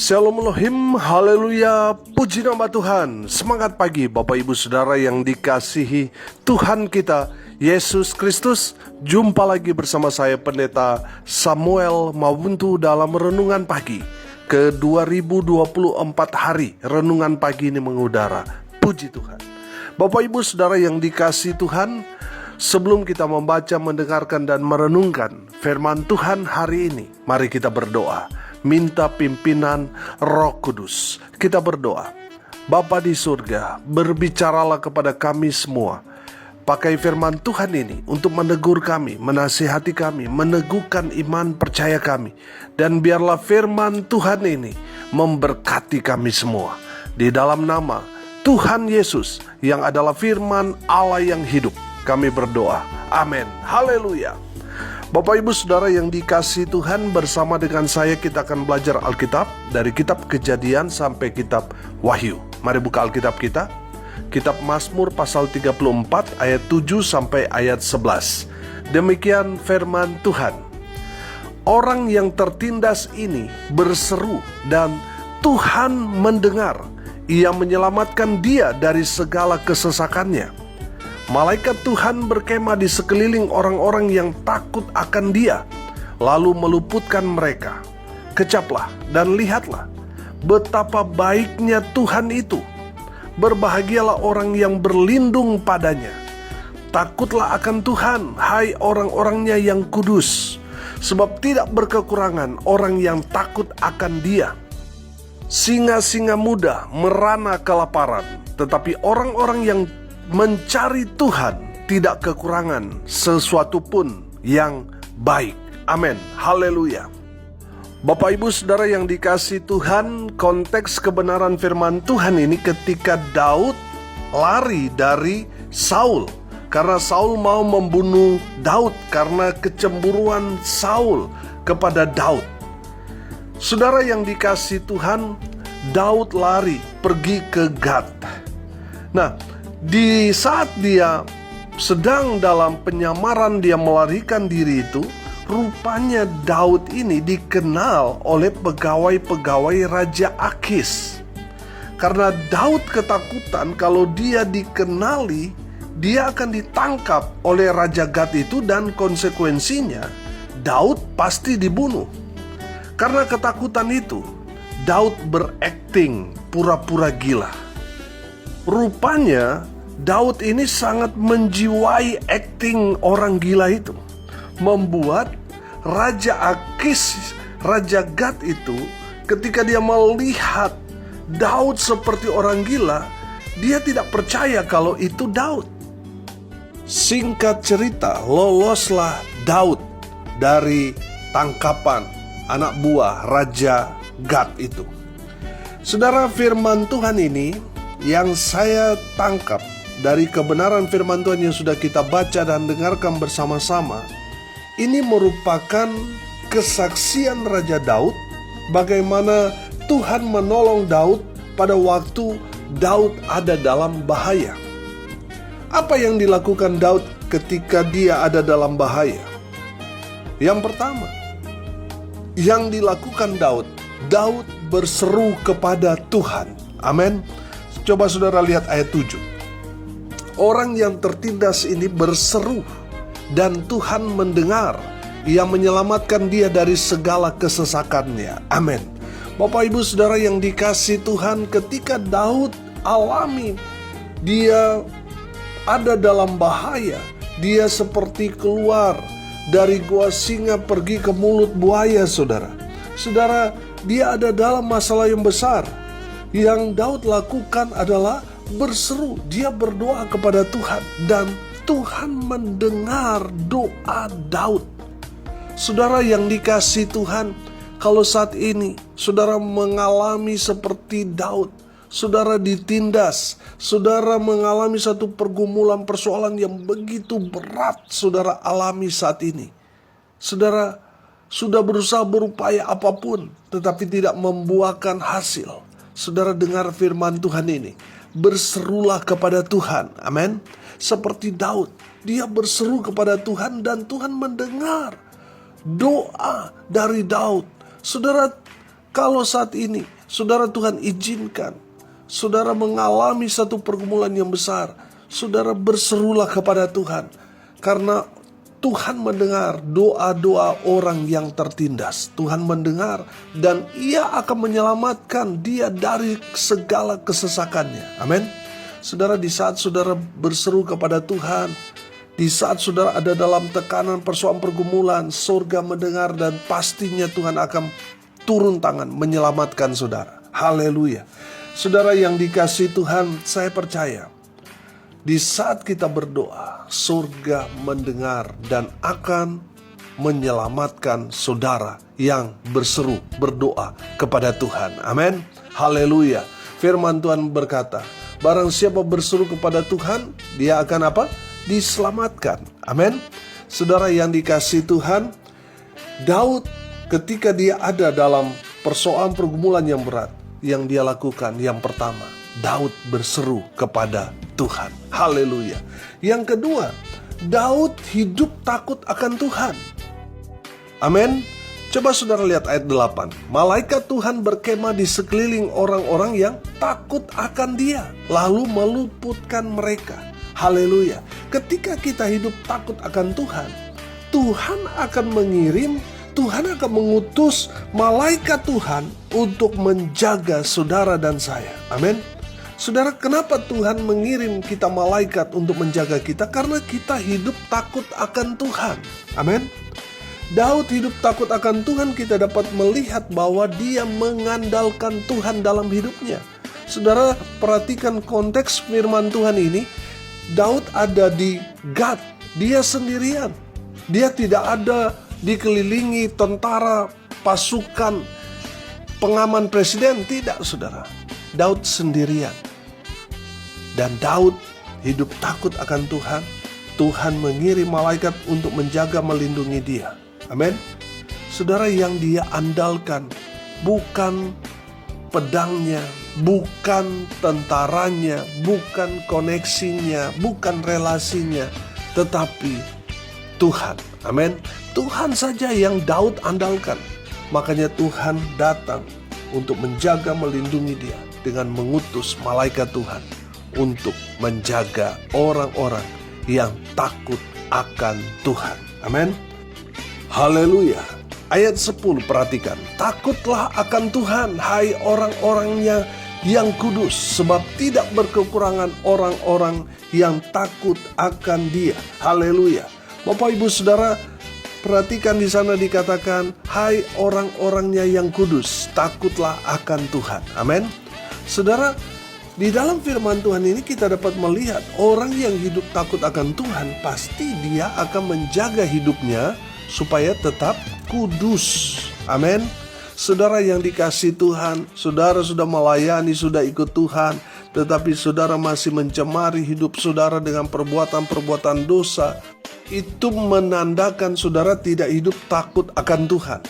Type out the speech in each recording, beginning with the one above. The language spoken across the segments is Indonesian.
Shalom Elohim, haleluya, puji nama Tuhan. Semangat pagi Bapak Ibu Saudara yang dikasihi Tuhan kita Yesus Kristus. Jumpa lagi bersama saya Pendeta Samuel Mawuntu dalam Renungan Pagi ke 2024 hari. Renungan pagi ini mengudara. Puji Tuhan. Bapak Ibu Saudara yang dikasihi Tuhan, sebelum kita membaca, mendengarkan dan merenungkan firman Tuhan hari ini, mari kita berdoa. Minta pimpinan Roh Kudus. Kita berdoa. Bapa di surga, berbicaralah kepada kami semua. Pakai firman Tuhan ini untuk menegur kami, menasihati kami, meneguhkan iman percaya kami. Dan biarlah firman Tuhan ini memberkati kami semua. Di dalam nama Tuhan Yesus yang adalah firman Allah yang hidup, kami berdoa. Amin. Haleluya. Bapak Ibu Saudara yang dikasihi Tuhan, bersama dengan saya kita akan belajar Alkitab dari kitab Kejadian sampai kitab Wahyu. Mari buka Alkitab kita. Kitab Mazmur pasal 34 ayat 7 sampai ayat 11. Demikian firman Tuhan. Orang yang tertindas ini berseru dan Tuhan mendengar. Ia menyelamatkan dia dari segala kesesakannya. Malaikat Tuhan berkemah di sekeliling orang-orang yang takut akan dia, lalu meluputkan mereka. Kecaplah dan lihatlah betapa baiknya Tuhan itu. Berbahagialah orang yang berlindung padanya. Takutlah akan Tuhan, hai orang-orangnya yang kudus, sebab tidak berkekurangan orang yang takut akan dia. Singa-singa muda merana kelaparan, tetapi orang-orang yang mencari Tuhan tidak kekurangan sesuatu pun yang baik. Amin. Haleluya. Bapak Ibu Saudara yang dikasihi Tuhan, konteks kebenaran firman Tuhan ini ketika Daud lari dari Saul. Karena Saul mau membunuh Daud karena kecemburuan Saul kepada Daud. Saudara yang dikasihi Tuhan, Daud lari pergi ke Gad. Nah, di saat dia sedang dalam penyamaran dia melarikan diri itu, rupanya Daud ini dikenal oleh pegawai-pegawai Raja Akis. Karena Daud ketakutan kalau dia dikenali, dia akan ditangkap oleh Raja Gad itu dan konsekuensinya Daud pasti dibunuh. Karena ketakutan itu, Daud berakting pura-pura gila. Rupanya Daud ini sangat menjiwai akting orang gila itu, membuat Raja Akis, Raja Gad itu ketika dia melihat Daud seperti orang gila, dia tidak percaya kalau itu Daud. Singkat cerita, loloslah Daud dari tangkapan anak buah Raja Gad itu. Saudara, firman Tuhan ini yang saya tangkap dari kebenaran firman Tuhan yang sudah kita baca dan dengarkan bersama-sama, ini merupakan kesaksian Raja Daud bagaimana Tuhan menolong Daud pada waktu Daud ada dalam bahaya. Apa yang dilakukan Daud ketika dia ada dalam bahaya? Yang pertama, yang dilakukan Daud berseru kepada Tuhan. Amin. Coba saudara lihat ayat 7. Orang yang tertindas ini berseru dan Tuhan mendengar. Ia menyelamatkan dia dari segala kesesakannya. Amin. Bapak Ibu Saudara yang dikasihi Tuhan, ketika Daud alami dia ada dalam bahaya, dia seperti keluar dari gua singa pergi ke mulut buaya, saudara. Saudara, dia ada dalam masalah yang besar. Yang Daud lakukan adalah berseru. Dia berdoa kepada Tuhan dan Tuhan mendengar doa Daud. Saudara yang dikasihi Tuhan, kalau saat ini saudara mengalami seperti Daud, saudara ditindas, saudara mengalami satu pergumulan persoalan yang begitu berat saudara alami saat ini. Saudara sudah berusaha berupaya apapun tetapi tidak membuahkan hasil. Saudara dengar firman Tuhan ini. Berserulah kepada Tuhan. Amin. Seperti Daud. Dia berseru kepada Tuhan dan Tuhan mendengar doa dari Daud. Saudara, Kalau saat ini saudara Tuhan izinkan, saudara mengalami satu pergumulan yang besar, saudara berserulah kepada Tuhan. Karena Tuhan mendengar doa-doa orang yang tertindas. Tuhan mendengar dan Ia akan menyelamatkan dia dari segala kesesakannya. Amin. Saudara, di saat saudara berseru kepada Tuhan, di saat saudara ada dalam tekanan persoalan pergumulan, surga mendengar dan pastinya Tuhan akan turun tangan menyelamatkan saudara. Haleluya. Saudara yang dikasihi Tuhan, saya percaya di saat kita berdoa, surga mendengar dan akan menyelamatkan saudara yang berseru berdoa kepada Tuhan. Amin. Haleluya. Firman Tuhan berkata, barang siapa berseru kepada Tuhan, dia akan apa? Diselamatkan. Amin. Saudara yang dikasihi Tuhan, Daud ketika dia ada dalam persoalan pergumulan yang berat, yang dia lakukan yang pertama, Daud berseru kepada Tuhan. Haleluya. Yang kedua, Daud hidup takut akan Tuhan. Amin. Coba saudara lihat ayat 8. Malaikat Tuhan berkemah di sekeliling orang-orang yang takut akan dia, lalu meluputkan mereka. Haleluya. Ketika kita hidup takut akan Tuhan, Tuhan akan mengirim, Tuhan akan mengutus malaikat Tuhan untuk menjaga saudara dan saya. Amin. Saudara, kenapa Tuhan mengirim kita malaikat untuk menjaga kita? Karena kita hidup takut akan Tuhan. Amin. Daud hidup takut akan Tuhan, kita dapat melihat bahwa dia mengandalkan Tuhan dalam hidupnya. Saudara, perhatikan konteks firman Tuhan ini. Daud ada di Gad, dia sendirian. Dia tidak ada dikelilingi tentara, pasukan, pengaman presiden. Tidak, saudara. Daud sendirian. Dan Daud hidup takut akan Tuhan. Tuhan mengirim malaikat untuk menjaga, melindungi dia. Amin. Saudara, yang dia andalkan bukan pedangnya, bukan tentaranya, bukan koneksinya, bukan relasinya, tetapi Tuhan. Amin. Tuhan saja yang Daud andalkan. Makanya Tuhan datang untuk menjaga, melindungi dia dengan mengutus malaikat Tuhan untuk menjaga orang-orang yang takut akan Tuhan. Amin. Haleluya. Ayat 10 perhatikan. Takutlah akan Tuhan, hai orang-orangnya yang kudus, sebab tidak berkekurangan orang-orang yang takut akan Dia. Haleluya. Bapak Ibu Saudara, perhatikan di sana dikatakan, hai orang-orangnya yang kudus, takutlah akan Tuhan. Amin. Saudara, di dalam firman Tuhan ini kita dapat melihat orang yang hidup takut akan Tuhan, pasti dia akan menjaga hidupnya supaya tetap kudus. Amin. Saudara yang dikasihi Tuhan, saudara sudah melayani, sudah ikut Tuhan, tetapi saudara masih mencemari hidup saudara dengan perbuatan-perbuatan dosa, itu menandakan saudara tidak hidup takut akan Tuhan.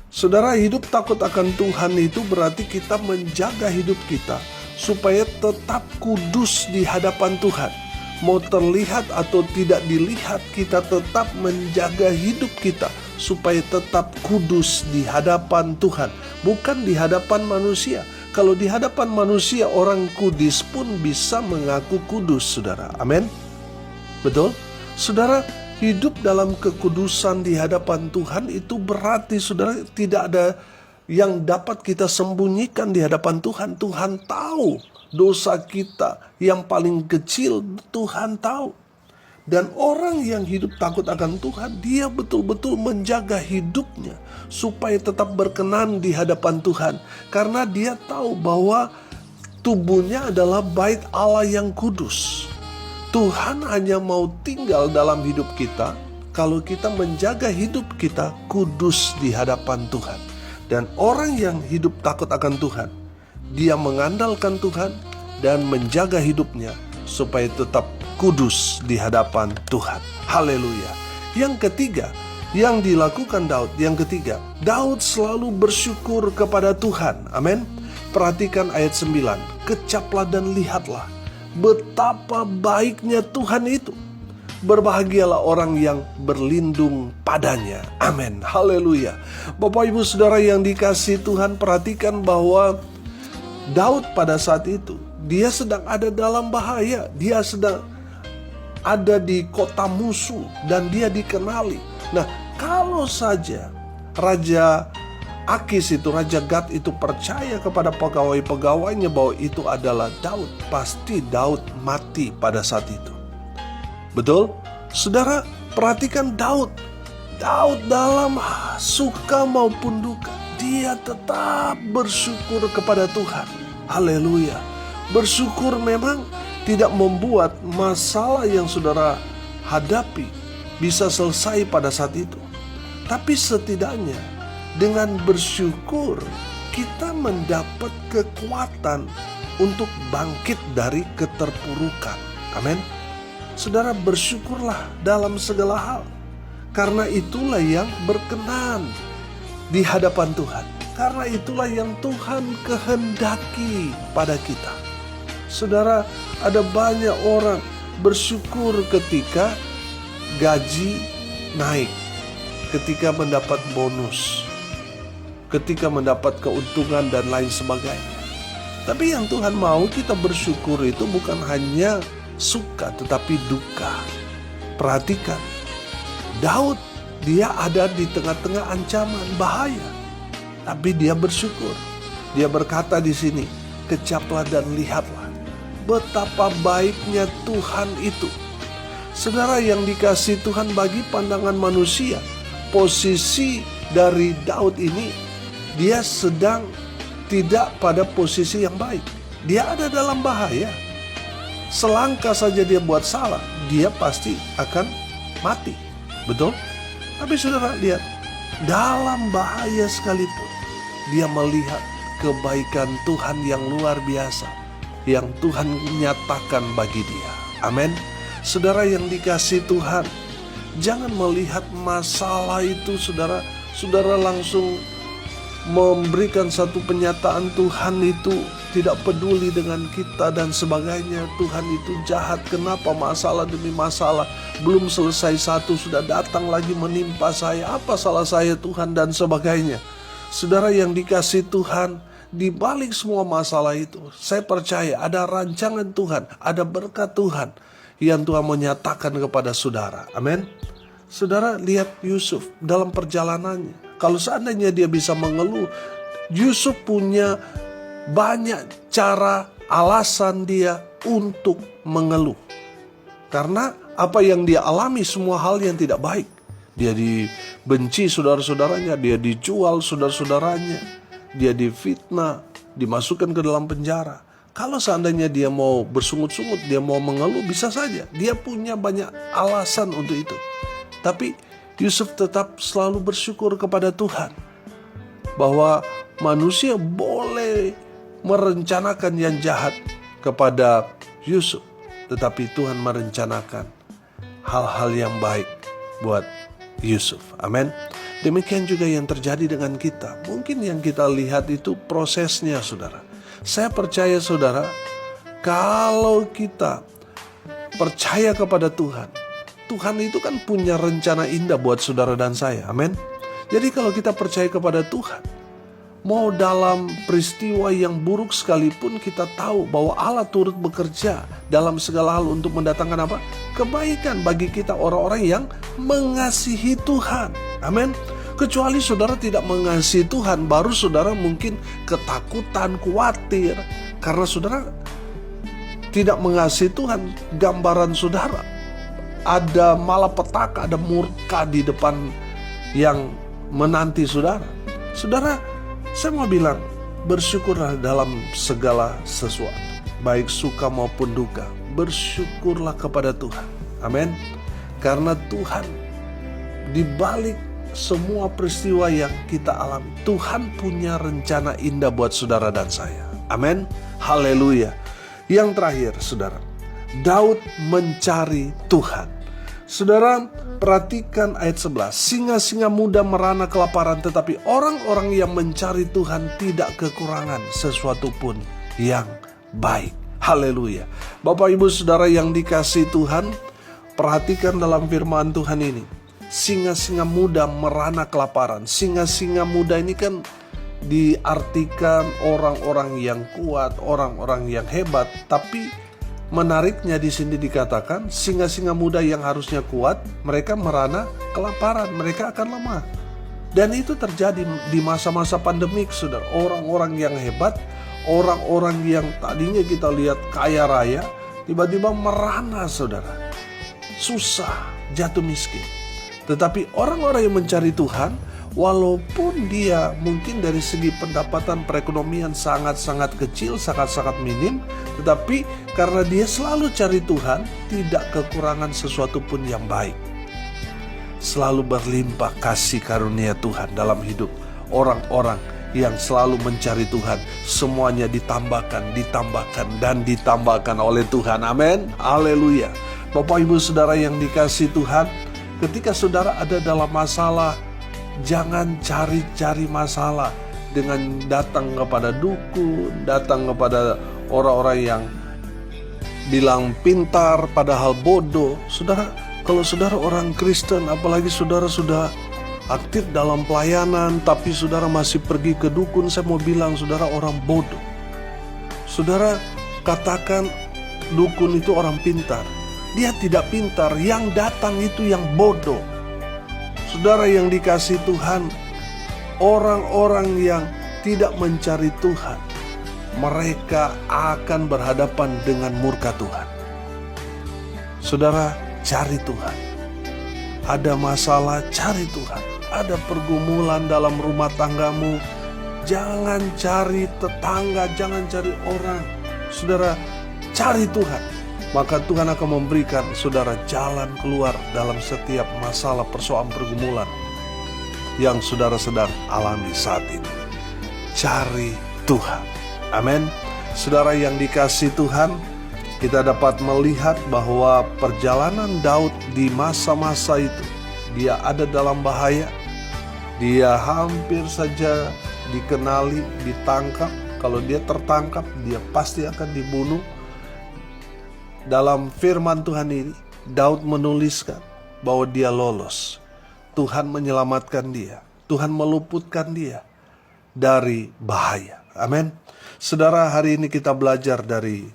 Saudara, hidup takut akan Tuhan itu berarti kita menjaga hidup kita supaya tetap kudus di hadapan Tuhan. Mau terlihat atau tidak dilihat, kita tetap menjaga hidup kita supaya tetap kudus di hadapan Tuhan, bukan di hadapan manusia. Kalau di hadapan manusia, orang kudus pun bisa mengaku kudus, saudara. Amin. Betul? Saudara, hidup dalam kekudusan di hadapan Tuhan itu berarti, saudara, tidak ada yang dapat kita sembunyikan di hadapan Tuhan. Tuhan tahu dosa kita yang paling kecil, Tuhan tahu. Dan orang yang hidup takut akan Tuhan, dia betul-betul menjaga hidupnya supaya tetap berkenan di hadapan Tuhan. Karena dia tahu bahwa tubuhnya adalah bait Allah yang kudus. Tuhan hanya mau tinggal dalam hidup kita kalau kita menjaga hidup kita kudus di hadapan Tuhan. Dan orang yang hidup takut akan Tuhan, dia mengandalkan Tuhan dan menjaga hidupnya supaya tetap kudus di hadapan Tuhan. Haleluya. Yang ketiga, yang dilakukan Daud, Daud selalu bersyukur kepada Tuhan. Amin. Perhatikan ayat 9. Kecaplah dan lihatlah betapa baiknya Tuhan itu. Berbahagialah orang yang berlindung padanya. Amin. Haleluya. Bapak Ibu Saudara yang dikasihi Tuhan, perhatikan bahwa Daud pada saat itu, dia sedang ada dalam bahaya. Dia sedang ada di kota musuh dan dia dikenali. Nah, kalau saja Raja Akis itu, Raja Gad itu percaya kepada pegawai-pegawainya bahwa itu adalah Daud, pasti Daud mati pada saat itu. Betul? Saudara, perhatikan Daud. Daud dalam suka maupun duka, dia tetap bersyukur kepada Tuhan. Haleluya. Bersyukur memang tidak membuat masalah yang saudara hadapi bisa selesai pada saat itu. Tapi setidaknya dengan bersyukur kita mendapat kekuatan untuk bangkit dari keterpurukan. Amin. Saudara, bersyukurlah dalam segala hal, karena itulah yang berkenan di hadapan Tuhan. Karena itulah yang Tuhan kehendaki pada kita. Saudara, ada banyak orang bersyukur ketika gaji naik, ketika mendapat bonus, ketika mendapat keuntungan dan lain sebagainya. Tapi yang Tuhan mau kita bersyukur itu bukan hanya suka tetapi duka. Perhatikan, Daud, dia ada di tengah-tengah ancaman bahaya, tapi dia bersyukur. Dia berkata di sini, kecaplah dan lihatlah betapa baiknya Tuhan itu. Saudara yang dikasihi Tuhan, bagi pandangan manusia, posisi dari Daud ini, dia sedang tidak pada posisi yang baik. Dia ada dalam bahaya. Selangkah saja dia buat salah, dia pasti akan mati. Betul? Tapi saudara lihat, dalam bahaya sekalipun, dia melihat kebaikan Tuhan yang luar biasa, yang Tuhan nyatakan bagi dia. Amin. Saudara yang dikasihi Tuhan, jangan melihat masalah itu saudara langsung memberikan satu penyataan Tuhan itu tidak peduli dengan kita dan sebagainya. Tuhan itu jahat, kenapa masalah demi masalah belum selesai satu sudah datang lagi menimpa saya, apa salah saya Tuhan dan sebagainya. Saudara yang dikasihi Tuhan, di balik semua masalah itu, saya percaya ada rancangan Tuhan, ada berkat Tuhan yang Tuhan menyatakan kepada saudara. Amin. Saudara lihat Yusuf dalam perjalanannya. Kalau seandainya dia bisa mengeluh, Yusuf punya banyak cara, alasan dia untuk mengeluh. Karena apa yang dia alami semua hal yang tidak baik. Dia dibenci saudara-saudaranya, dia dijual saudara-saudaranya, dia difitnah, dimasukkan ke dalam penjara. Kalau seandainya dia mau bersungut-sungut, dia mau mengeluh, bisa saja. Dia punya banyak alasan untuk itu. Tapi Yusuf tetap selalu bersyukur kepada Tuhan bahwa manusia boleh merencanakan yang jahat kepada Yusuf, tetapi Tuhan merencanakan hal-hal yang baik buat Yusuf. Amin. Demikian juga yang terjadi dengan kita. Mungkin yang kita lihat itu prosesnya, saudara. Saya percaya, saudara, kalau kita percaya kepada Tuhan, Tuhan itu kan punya rencana indah buat saudara dan saya. Amin. Jadi kalau kita percaya kepada Tuhan, mau dalam peristiwa yang buruk sekalipun, kita tahu bahwa Allah turut bekerja dalam segala hal untuk mendatangkan apa? Kebaikan bagi kita, orang-orang yang mengasihi Tuhan. Amin. Kecuali saudara tidak mengasihi Tuhan, baru saudara mungkin ketakutan, khawatir. Karena saudara tidak mengasihi Tuhan, gambaran saudara ada malapetaka, ada murka di depan yang menanti saudara. Saudara, saya mau bilang, bersyukurlah dalam segala sesuatu, baik suka maupun duka. Bersyukurlah kepada Tuhan. Amin. Karena Tuhan di balik semua peristiwa yang kita alami, Tuhan punya rencana indah buat saudara dan saya. Amin. Haleluya. Yang terakhir, saudara, Daud mencari Tuhan. Saudara, perhatikan ayat 11. Singa-singa muda merana kelaparan, tetapi orang-orang yang mencari Tuhan tidak kekurangan sesuatu pun yang baik. Haleluya. Bapak Ibu Saudara yang dikasihi Tuhan, Perhatikan dalam firman Tuhan ini. Singa-singa muda merana kelaparan. Singa-singa muda ini kan diartikan orang-orang yang kuat, orang-orang yang hebat. Tapi menariknya di sini dikatakan singa-singa muda yang harusnya kuat, mereka merana kelaparan, mereka akan lemah. Dan itu terjadi di masa-masa pandemik, saudara. Orang-orang yang hebat, orang-orang yang tadinya kita lihat kaya raya, tiba-tiba merana, saudara. Susah, jatuh miskin. Tetapi orang-orang yang mencari Tuhan, walaupun dia mungkin dari segi pendapatan perekonomian sangat-sangat kecil, sangat-sangat minim, tetapi karena dia selalu cari Tuhan, tidak kekurangan sesuatu pun yang baik. Selalu berlimpah kasih karunia Tuhan dalam hidup orang-orang yang selalu mencari Tuhan. Semuanya ditambahkan, dan ditambahkan oleh Tuhan. Amin. Haleluya. Bapak Ibu Saudara yang dikasihi Tuhan, ketika saudara ada dalam masalah, jangan cari-cari masalah dengan datang kepada dukun, datang kepada orang-orang yang bilang pintar padahal bodoh. Saudara, kalau saudara orang Kristen, apalagi saudara sudah aktif dalam pelayanan, tapi saudara masih pergi ke dukun, saya mau bilang saudara orang bodoh. Saudara katakan dukun itu orang pintar. Dia tidak pintar, yang datang itu yang bodoh. Saudara yang dikasihi Tuhan, orang-orang yang tidak mencari Tuhan, mereka akan berhadapan dengan murka Tuhan. Saudara, cari Tuhan. Ada masalah, cari Tuhan. Ada pergumulan dalam rumah tanggamu, jangan cari tetangga, jangan cari orang. Saudara, cari Tuhan. Maka Tuhan akan memberikan saudara jalan keluar dalam setiap masalah, persoalan, pergumulan yang saudara sedang alami saat ini. Cari Tuhan. Amin. Saudara yang dikasihi Tuhan, kita dapat melihat bahwa perjalanan Daud di masa-masa itu, dia ada dalam bahaya. Dia hampir saja dikenali, ditangkap. Kalau dia tertangkap, dia pasti akan dibunuh. Dalam firman Tuhan ini, Daud menuliskan bahwa dia lolos. Tuhan menyelamatkan dia. Tuhan meluputkan dia dari bahaya. Amin. Saudara, hari ini kita belajar dari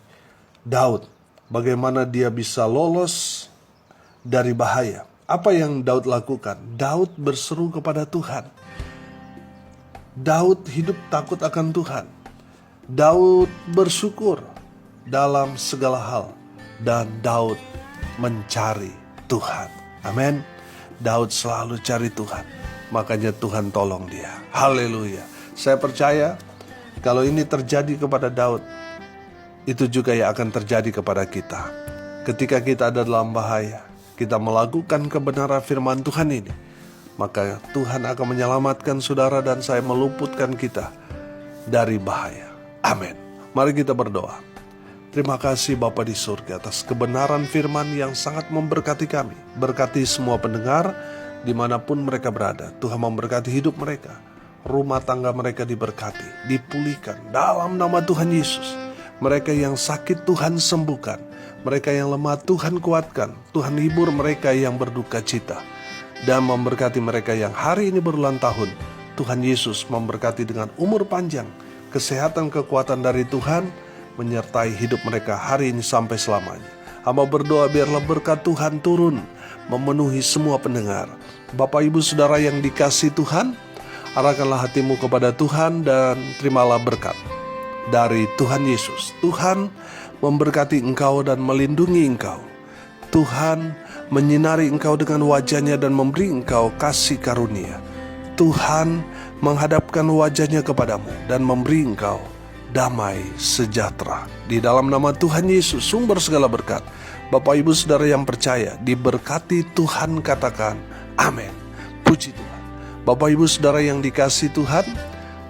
Daud. Bagaimana dia bisa lolos dari bahaya. Apa yang Daud lakukan? Daud berseru kepada Tuhan. Daud hidup takut akan Tuhan. Daud bersyukur dalam segala hal. Dan Daud mencari Tuhan. Amin. Daud selalu cari Tuhan. Makanya Tuhan tolong dia. Haleluya. Saya percaya kalau ini terjadi kepada Daud, itu juga yang akan terjadi kepada kita. Ketika kita ada dalam bahaya, kita melakukan kebenaran firman Tuhan ini, maka Tuhan akan menyelamatkan saudara dan saya, meluputkan kita dari bahaya. Amin. Mari kita berdoa. Terima kasih Bapa di surga atas kebenaran firman yang sangat memberkati kami. Berkati semua pendengar dimanapun mereka berada. Tuhan memberkati hidup mereka. Rumah tangga mereka diberkati, dipulihkan dalam nama Tuhan Yesus. Mereka yang sakit Tuhan sembuhkan. Mereka yang lemah Tuhan kuatkan. Tuhan hibur mereka yang berduka cita. Dan memberkati mereka yang hari ini berulang tahun. Tuhan Yesus memberkati dengan umur panjang, kesehatan, kekuatan dari Tuhan menyertai hidup mereka hari ini sampai selamanya. Hamba berdoa biarlah berkat Tuhan turun memenuhi semua pendengar. Bapak Ibu Saudara yang dikasihi Tuhan, arahkanlah hatimu kepada Tuhan dan terimalah berkat dari Tuhan Yesus. Tuhan memberkati engkau dan melindungi engkau. Tuhan menyinari engkau dengan wajahnya dan memberi engkau kasih karunia. Tuhan menghadapkan wajahnya kepadamu dan memberi engkau damai sejahtera. Di dalam nama Tuhan Yesus, sumber segala berkat. Bapak Ibu Saudara yang percaya, diberkati Tuhan, katakan amin. Puji Tuhan. Bapak Ibu Saudara yang dikasihi Tuhan,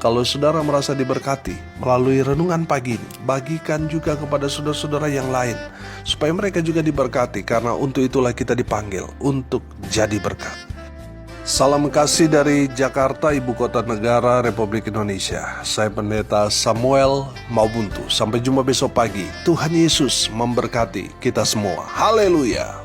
kalau saudara merasa diberkati melalui renungan pagi ini, bagikan juga kepada saudara-saudara yang lain, supaya mereka juga diberkati, karena untuk itulah kita dipanggil untuk jadi berkat. Salam kasih dari Jakarta, Ibu Kota Negara Republik Indonesia. Saya Pendeta Samuel Maubuntu. Sampai jumpa besok pagi. Tuhan Yesus memberkati kita semua. Haleluya.